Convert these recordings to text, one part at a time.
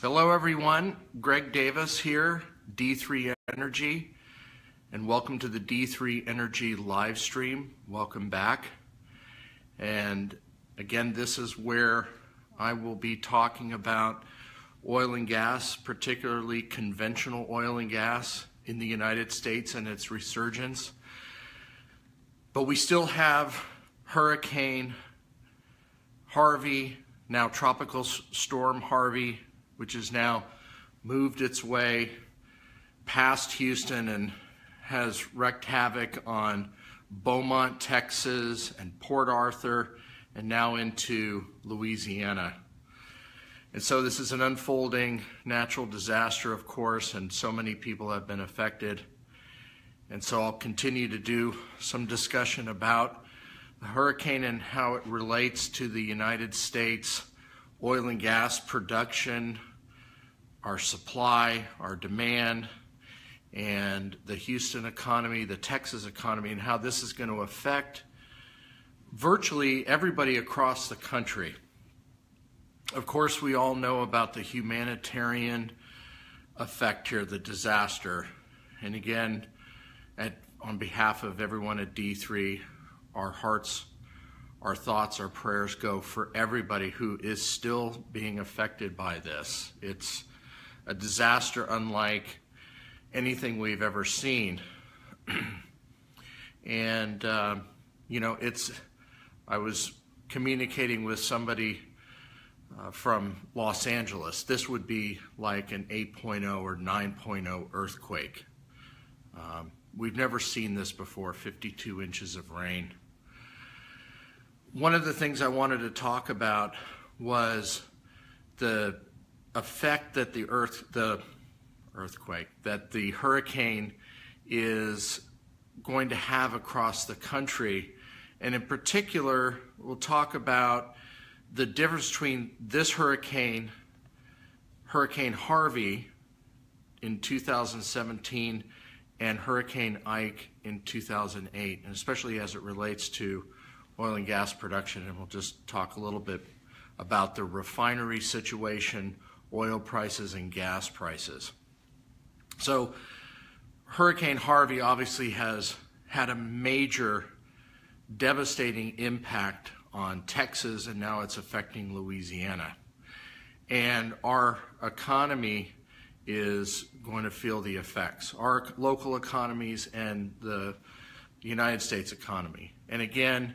Hello everyone, Greg Davis here, D3 Energy, and welcome to the D3 Energy live stream. Welcome back. And again, this is where I will be talking about oil and gas, particularly conventional oil and gas in the United States and its resurgence. But we still have Hurricane Harvey, now Tropical Storm Harvey, which has now moved its way past Houston and has wreaked havoc on Beaumont, Texas, and Port Arthur, and now into Louisiana. And so this is an unfolding natural disaster, of course, and so many people have been affected. And so I'll continue to do some discussion about the hurricane and how it relates to the United States oil and gas production, our supply, our demand, and the Houston economy, the Texas economy, and how this is going to affect virtually everybody across the country. Of course, we all know about the humanitarian effect here, the disaster. And again, on behalf of everyone at D3, our hearts, our thoughts, our prayers go for everybody who is still being affected by this. It's a disaster unlike anything we've ever seen. And, I was communicating with somebody from Los Angeles. This would be like an 8.0 or 9.0 earthquake. We've never seen this before, 52 inches of rain. One of the things I wanted to talk about was the effect that the hurricane is going to have across the country. And in particular, we'll talk about the difference between this hurricane, Hurricane Harvey in 2017, and Hurricane Ike in 2008, and especially as it relates to oil and gas production. And we'll just talk a little bit about the refinery situation, oil prices, and gas prices. So Hurricane Harvey obviously has had a major devastating impact on Texas, and now it's affecting Louisiana. And our economy is going to feel the effects, our local economies and the United States economy. And again,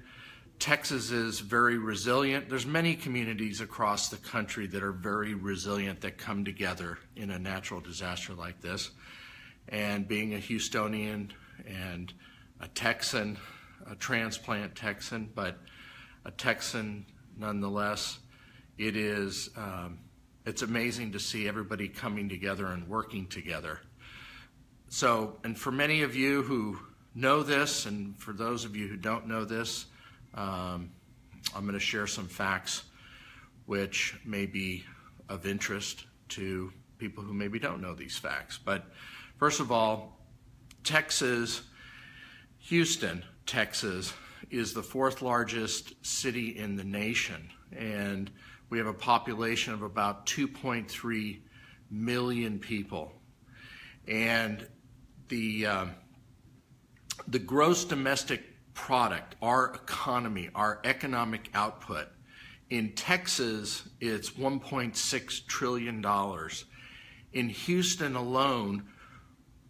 Texas is very resilient. There's many communities across the country that are very resilient that come together in a natural disaster like this. And being a Houstonian and a Texan, a transplant Texan, but a Texan nonetheless, it's amazing to see everybody coming together and working together. So, and for many of you who know this, and for those of you who don't know this, I'm going to share some facts which may be of interest to people who maybe don't know these facts. But first of all, Houston, Texas, is the fourth largest city in the nation, and we have a population of about 2.3 million people. And the gross domestic product, our economy, our economic output, in Texas, it's $1.6 trillion. In Houston alone,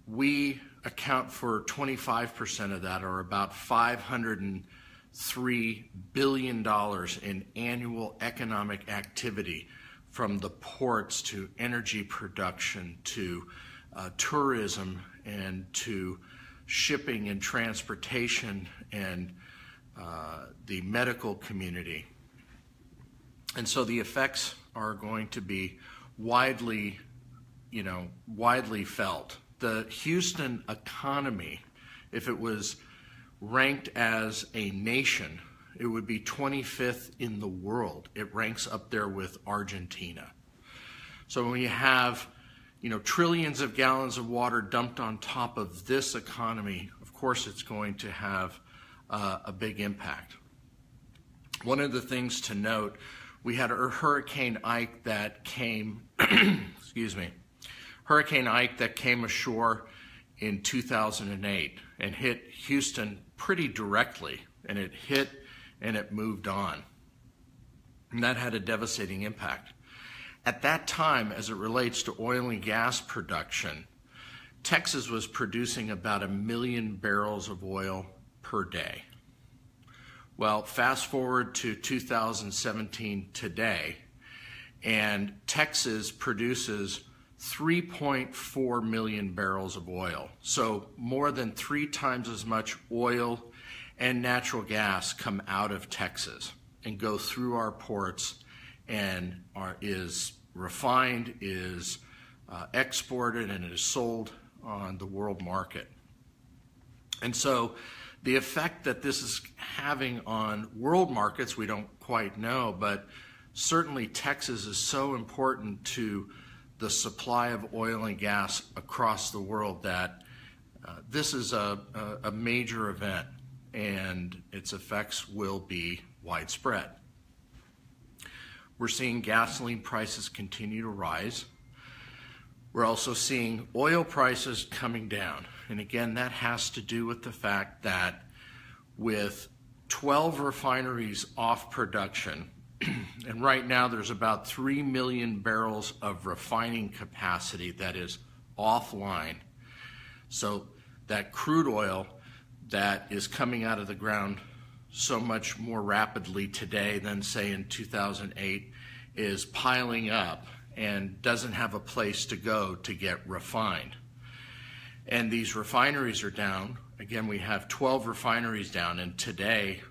we account for 25% of that, or about $503 billion in annual economic activity, from the ports to energy production to tourism and to shipping and transportation and the medical community. And so the effects are going to be widely felt. The Houston economy, if it was ranked as a nation, it would be 25th in the world. It ranks up there with Argentina. So when you have, trillions of gallons of water dumped on top of this economy, of course it's going to have a big impact. One of the things to note we had Hurricane Ike that came, excuse me, Hurricane Ike that came ashore in 2008 and hit Houston pretty directly, and it hit and it moved on. And that had a devastating impact. At that time, as it relates to oil and gas production, Texas was producing about 1 million barrels of oil per day. Well, fast forward to 2017 today, and Texas produces 3.4 million barrels of oil. So more than 3 times as much oil and natural gas come out of Texas and go through our ports and is refined, is exported, and it is sold on the world market. And so the effect that this is having on world markets, we don't quite know, but certainly Texas is so important to the supply of oil and gas across the world that this is a major event, and its effects will be widespread. We're seeing gasoline prices continue to rise. We're also seeing oil prices coming down. And again, that has to do with the fact that with 12 refineries off production, and right now there's about 3 million barrels of refining capacity that is offline. So that crude oil that is coming out of the ground so much more rapidly today than, say, in 2008 is piling up and doesn't have a place to go to get refined. And these refineries are down. Again, we have 12 refineries down, and today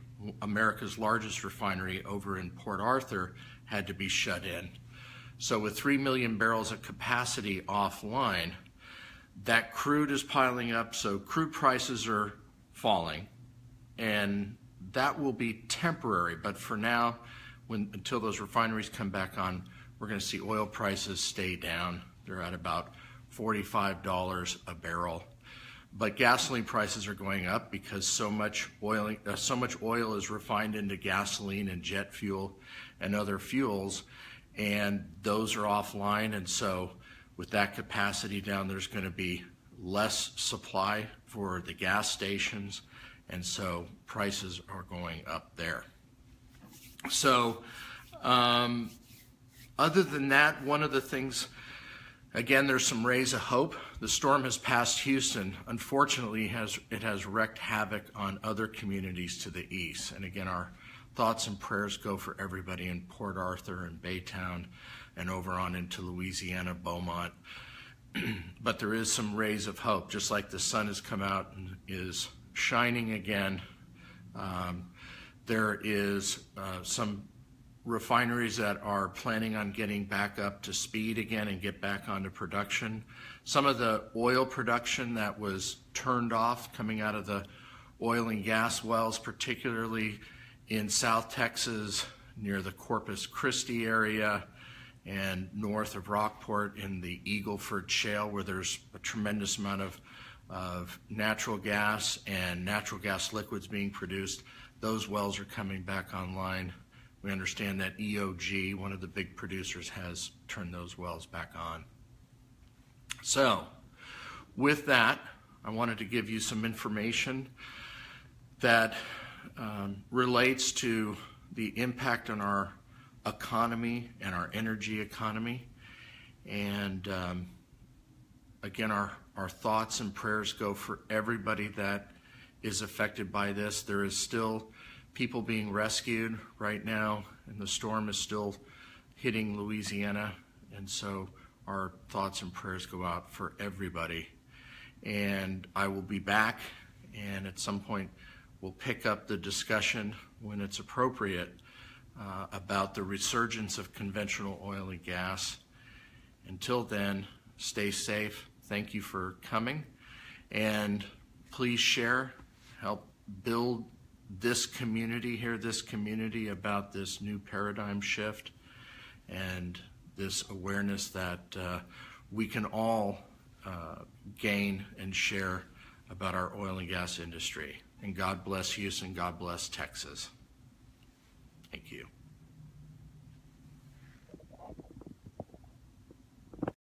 America's largest refinery over in Port Arthur had to be shut in. So with 3 million barrels of capacity offline, that crude is piling up, so crude prices are falling, and that will be temporary. But for now, until those refineries come back on, we're going to see oil prices stay down. They're at about $45 a barrel. But gasoline prices are going up because so much oil is refined into gasoline and jet fuel and other fuels, and those are offline. And so with that capacity down, there's going to be less supply for the gas stations, and so prices are going up there. So other than that, one of the things, again, there's some rays of hope. The storm has passed Houston. Unfortunately, it has wreaked havoc on other communities to the east. And again, our thoughts and prayers go for everybody in Port Arthur and Baytown and over on into Louisiana, Beaumont. But there is some rays of hope, just like the sun has come out and is shining again. There is some refineries that are planning on getting back up to speed again and get back onto production. Some of the oil production that was turned off coming out of the oil and gas wells, particularly in South Texas near the Corpus Christi area and north of Rockport in the Eagle Ford Shale, where there's a tremendous amount of natural gas and natural gas liquids being produced. Those wells are coming back online. We understand that EOG, one of the big producers, has turned those wells back on. So, with that, I wanted to give you some information that relates to the impact on our economy and our energy economy. And again, our thoughts and prayers go for everybody that is affected by this. There is still people being rescued right now, and the storm is still hitting Louisiana, and so our thoughts and prayers go out for everybody. And I will be back, and at some point we'll pick up the discussion when it's appropriate about the resurgence of conventional oil and gas. Until then, stay safe. Thank you for coming, and please share, help build this community here, this community about this new paradigm shift and this awareness that we can all gain and share about our oil and gas industry. And God bless Houston, God bless Texas.